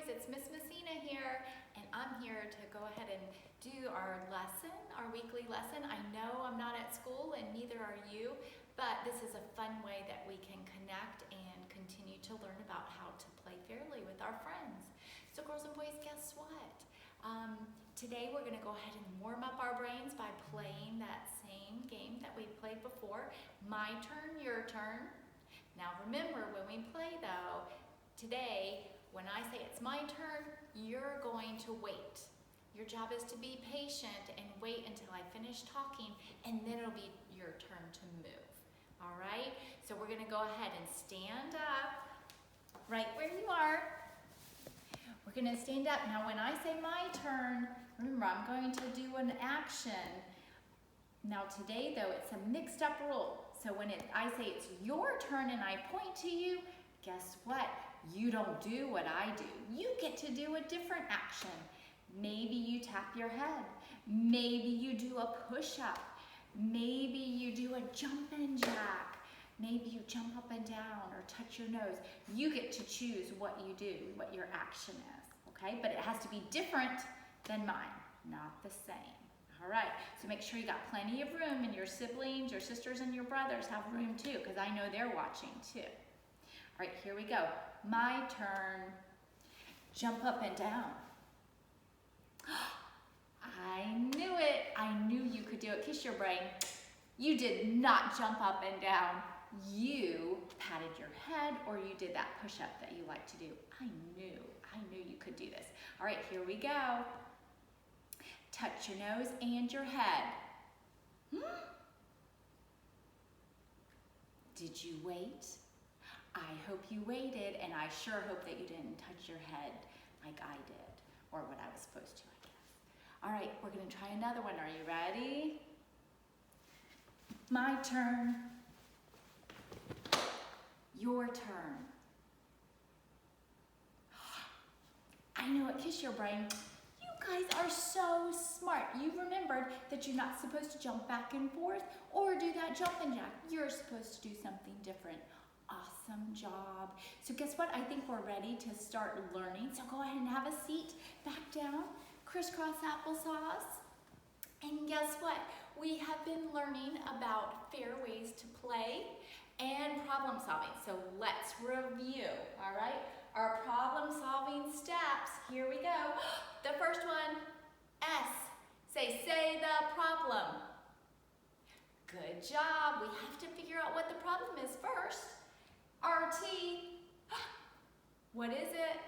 Boys, it's Miss Messina here, and I'm here to go ahead and do our lesson, our weekly lesson. I know I'm not at school and neither are you, but this is a fun way that we can connect and continue to learn about how to play fairly with our friends. So girls and boys, guess what? Today we're going to go ahead and warm up our brains by playing that same game that we played before. My turn, your turn. Now remember, when we play though, today, when I say it's my turn, you're going to wait. Your job is to be patient and wait until I finish talking, and then it'll be your turn to move. All right? So we're going to go ahead and stand up right where you are. We're going to stand up. Now when I say my turn, remember I'm going to do an action. Now today though, it's a mixed up rule. So when I say it's your turn and I point to you, guess what? You don't do what I do. You get to do a different action. Maybe you tap your head. Maybe you do a push-up. Maybe you do a jumping jack. Maybe you jump up and down or touch your nose. You get to choose what you do, what your action is, okay? But it has to be different than mine, not the same. All right, so make sure you got plenty of room, and your siblings, your sisters, and your brothers have room too, because I know they're watching too. All right, here we go. My turn. Jump up and down. I knew it. I knew you could do it. Kiss your brain. You did not jump up and down. You patted your head, or you did that push-up that you like to do. I knew you could do this. All right, here we go. Touch your nose and your head. Did you wait? I hope you waited, and I sure hope that you didn't touch your head like I did, or what I was supposed to, I guess. All right, we're gonna try another one. Are you ready? My turn. Your turn. I know it, kiss your brain. You guys are so smart. You remembered that you're not supposed to jump back and forth or do that jumping jack. You're supposed to do something different. Awesome job. So guess what? I think we're ready to start learning. So go ahead and have a seat back down, crisscross applesauce. And guess what? We have been learning about fair ways to play and problem solving. So let's review, all right? Our problem solving steps, here we go. The first one, S. Say the problem. Good job. We have to figure out what the problem is first. RT, what is it?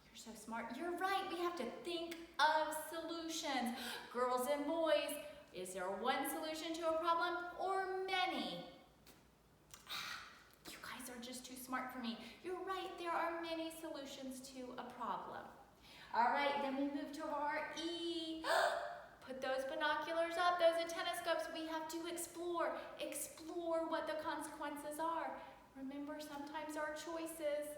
You're so smart. You're right, we have to think of solutions. Girls and boys, is there one solution to a problem or many? You guys are just too smart for me. You're right, there are many solutions to a problem. All right, then we move to our E. Put those binoculars up, those antenna scopes. We have to explore what the consequences are. Remember, sometimes our choices,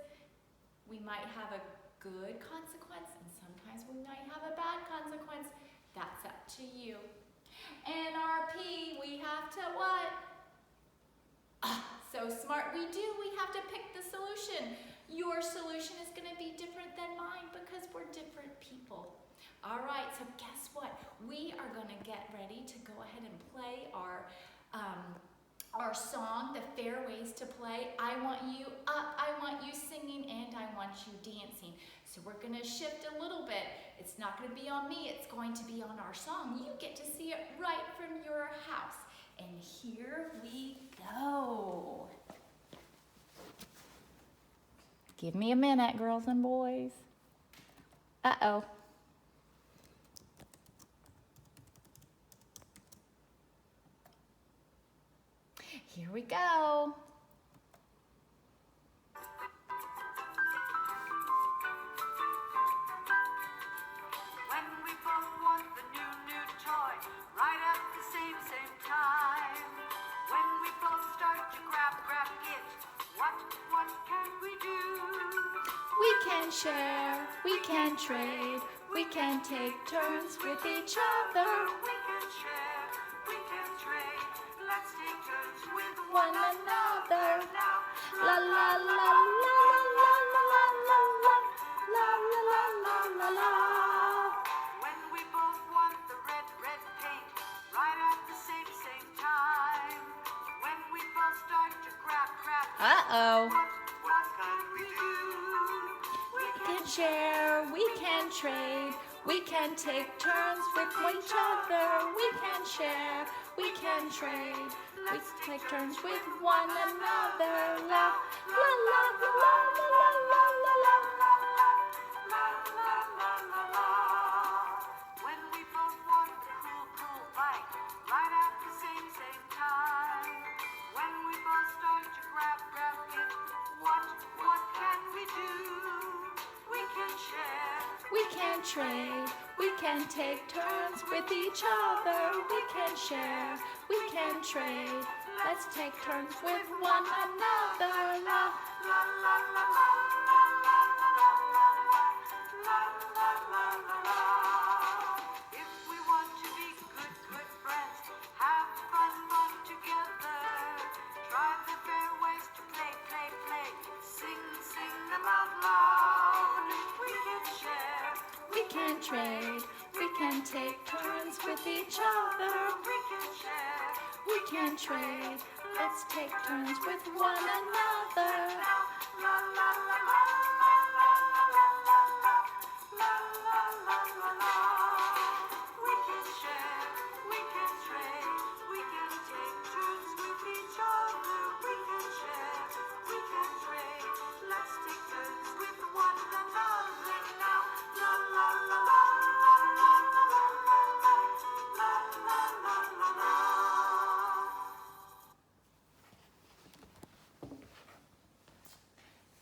we might have a good consequence and sometimes we might have a bad consequence. That's up to you. And our P, we have to what? So smart. We have to pick the solution. Your solution is going to be different than mine because we're different people. All right, so guess what? We are going to get ready to go ahead and play our song, The Fair Ways to Play. I want you up, I want you singing, and I want you dancing. So we're going to shift a little bit. It's not going to be on me, it's going to be on our song. You get to see it right from your house. And here we go. Give me a minute, girls and boys. Uh-oh. Here we go. When we both want the new toy, right at the same time. When we both start to grab it, what can we do? We can share, we can trade, we can take turns with each other. We can share, we can trade. Let's take turns with One another. now. La la la la la la la la la la Uh-oh. What can we do? We We can share, we can trade, we can take turns with each other. We can share, we can trade, we can take turns with one another. La, la, la, la, la, la, la, la, la. When we both want a cool bite, right at the same time. When we both start to grab it, what can we do? We can share. We can trade, we can take turns with each other. We can share, we can trade, let's take turns with one another. La, La la la la la la la la la la la la la. If we want to be good friends, have fun together. Try the fair ways to play. Sing them out loud. We can share. we can trade, we can take turns with each other. We can share. We can trade, let's take turns with one another. La la la la la la la la la la la la la. We can share, we can trade, we can take turns with each other. We can share, we can trade, let's take turns with one another now. La la la la la la la la la la la la la.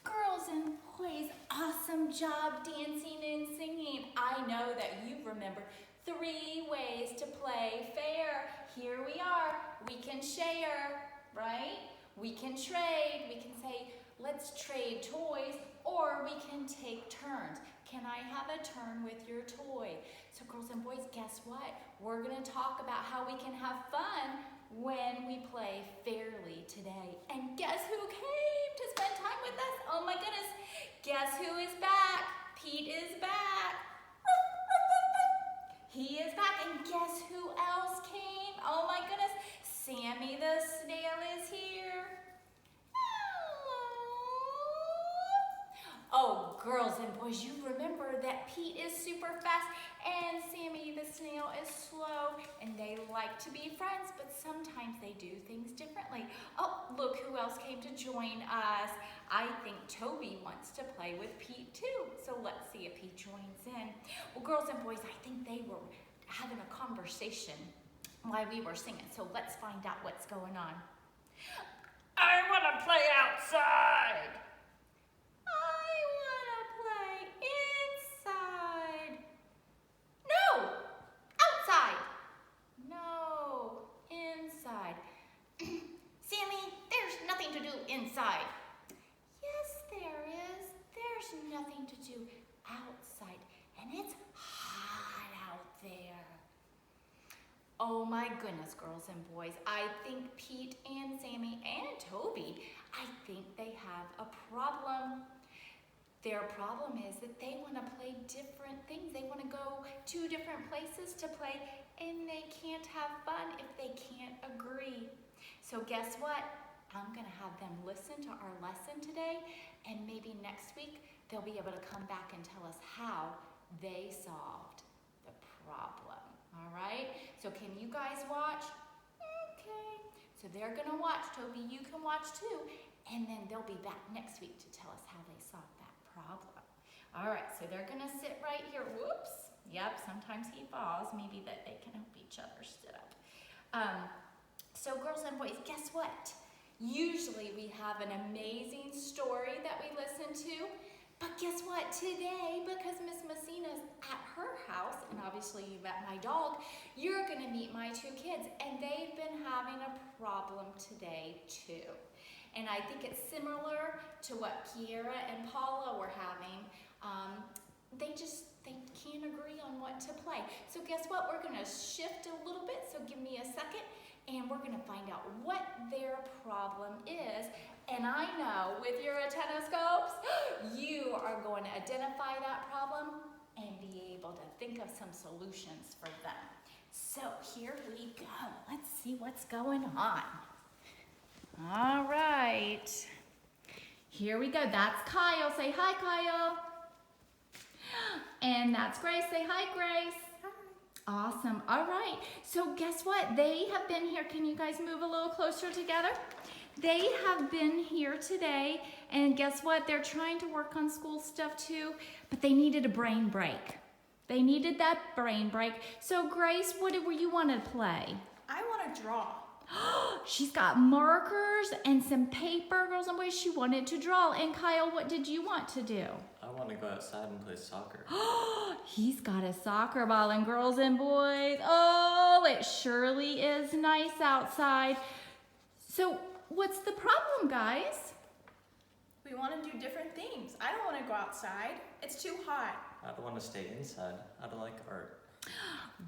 Girls and boys, awesome job dancing and singing. I know that you remember 3 ways to play fair. Here we are. We can share, right? We can trade. We can say, let's trade toys, or we can take turns. Can I have a turn with your toy? So girls and boys, guess what? We're gonna talk about how we can have fun when we play fairly today. And guess who came to spend time with us? Oh my goodness, guess who is back? Pete is back. He is back, and guess who else came? Oh my goodness, Sammy the snail is here. Oh, girls and boys, you remember that Pete is super fast and Sammy the snail is slow, and they like to be friends, but sometimes they do things differently. Oh, look who else came to join us. I think Toby wants to play with Pete too, so let's see if he joins in. Well, girls and boys, I think they were having a conversation while we were singing, so let's find out what's going on. I want to play outside. I want to play inside. No, outside. No, inside. Sammy, there's nothing to do inside. Yes, there is. There's nothing to do outside, and it's hot out there. Oh my goodness, girls and boys. I think Pete and Sammy and Toby, I think they have a problem. Their problem is that they want to play different things. They want to go to different places to play, and they can't have fun if they can't agree. So guess what? I'm going to have them listen to our lesson today, and maybe next week they'll be able to come back and tell us how they solved the problem. All right? So can you guys watch? Okay. So they're going to watch. Toby, you can watch too. And then they'll be back next week to tell us how they solved that problem. All right, so they're going to sit right here. Whoops. Yep, sometimes he falls. Maybe that they can help each other sit up. So girls and boys, guess what? Usually we have an amazing story that we listen to. But guess what? Today, because Miss Messina's at her house, and obviously you met my dog, you're going to meet my 2 kids, and they've been having a problem today too. And I think it's similar to what Kiera and Paula were having. They can't agree on what to play. So guess what? We're going to shift a little bit, so give me a second, and we're going to find out what their problem is. And I know with your antennoscopes, you are going to identify that problem and be able to think of some solutions for them. So here we go. Let's see what's going on. All right. Here we go. That's Kyle. Say hi, Kyle. And that's Grace. Say hi, Grace. Awesome. All right. So guess what? They have been here. Can you guys move a little closer together? They have been here today, and guess what? They're trying to work on school stuff too, but they needed a brain break. They needed that brain break. So Grace, what do you want to play? I want to draw. She's got markers and some paper, girls and boys. She wanted to draw. And Kyle, what did you want to do? I want to go outside and play soccer. He's got a soccer ball, and girls and boys, oh, it surely is nice outside. So what's the problem, guys? We want to do different things. I don't want to go outside. It's too hot. I don't want to stay inside. I don't like art.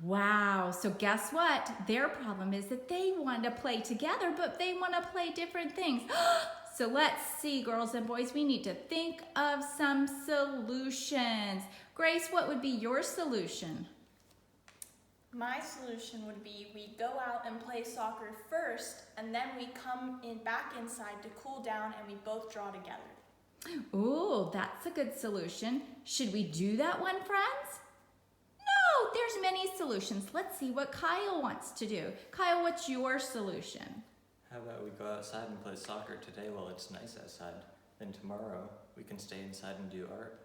Wow, so guess what? Their problem is that they want to play together, but they want to play different things. So let's see, girls and boys, we need to think of some solutions. Grace, what would be your solution? My solution would be we go out and play soccer first, and then we come back inside to cool down, and we both draw together. Ooh, that's a good solution. Should we do that one, friends? No, there's many solutions. Let's see what Kyle wants to do. Kyle, what's your solution? How about we go outside and play soccer today while it's nice outside? Then tomorrow we can stay inside and do art.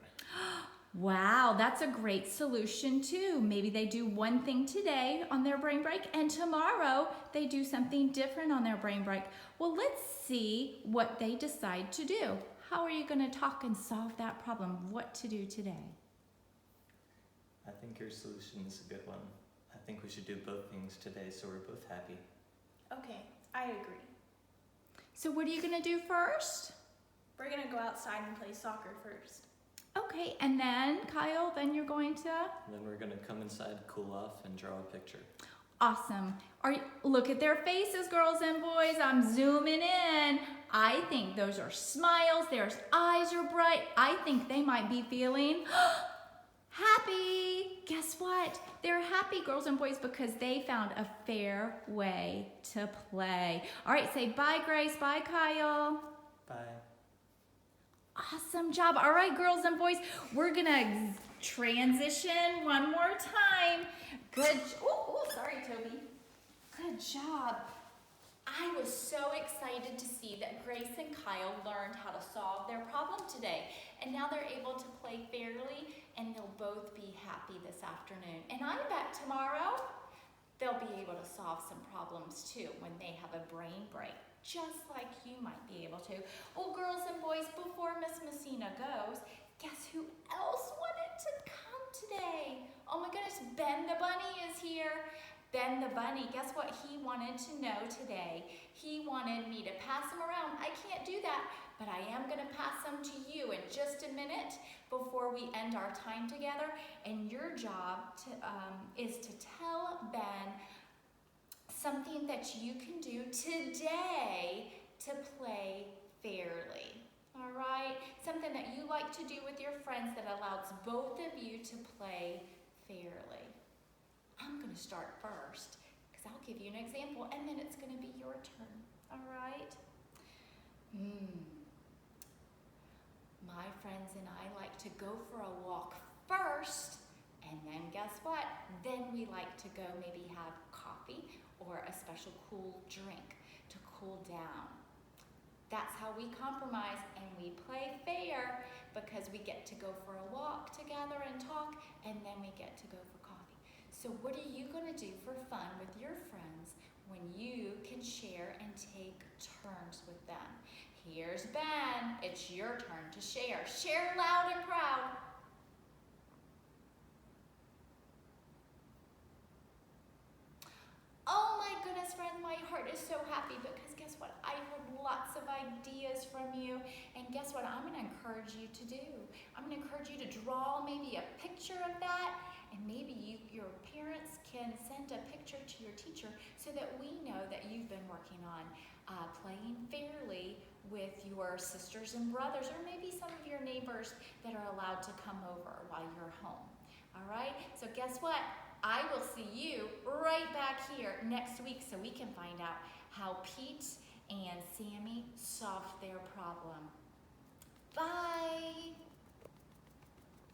Wow, that's a great solution too. Maybe they do one thing today on their brain break, and tomorrow they do something different on their brain break. Well, let's see what they decide to do. How are you going to talk and solve that problem? What to do today? I think your solution is a good one. I think we should do both things today so we're both happy. Okay, I agree. So what are you going to do first? We're going to go outside and play soccer first. Okay, and then Kyle, then you're going to? And then we're going to come inside, cool off, and draw a picture. Awesome. Look at their faces, girls and boys. I'm zooming in. I think those are smiles. Their eyes are bright. I think they might be feeling happy. Guess what? They're happy, girls and boys, because they found a fair way to play. All right, say bye, Grace. Bye, Kyle. Bye. Awesome job. All right, girls and boys, we're going to transition one more time. Good. Oh, sorry, Toby. Good job. I was so excited to see that Grace and Kyle learned how to solve their problem today. And now they're able to play fairly, and they'll both be happy this afternoon. And I bet tomorrow they'll be able to solve some problems too when they have a brain break, just like you might be able to. Well, girls and boys, before Miss Messina goes, guess who else wanted to come today? Oh my goodness, Ben the Bunny is here. Ben the Bunny, guess what he wanted to know today? He wanted me to pass him around. I can't do that, but I am going to pass them to you in just a minute before we end our time together. And your job is to tell Ben something that you can do today to play fairly. All right? Something that you like to do with your friends that allows both of you to play fairly. I'm going to start first because I'll give you an example and then it's going to be your turn. All right? My friends and I like to go for a walk first, and then guess what? Then we like to go maybe have coffee or a special cool drink to cool down. That's how we compromise and we play fair because we get to go for a walk together and talk, and then we get to go for coffee. So what are you going to do for fun with your friends when you can share and take turns with them? Here's Ben. It's your turn to share. Share loud and proud. Oh my goodness, friends, my heart is so happy because guess what? I heard lots of ideas from you. And guess what I'm going to encourage you to do? I'm going to encourage you to draw maybe a picture of that. And maybe your parents can send a picture to your teacher so that we know that you've been working on playing fairly with your sisters and brothers, or maybe some of your neighbors that are allowed to come over while you're home. All right? So guess what? I will see you right back here next week so we can find out how Pete and Sammy solved their problem. Bye.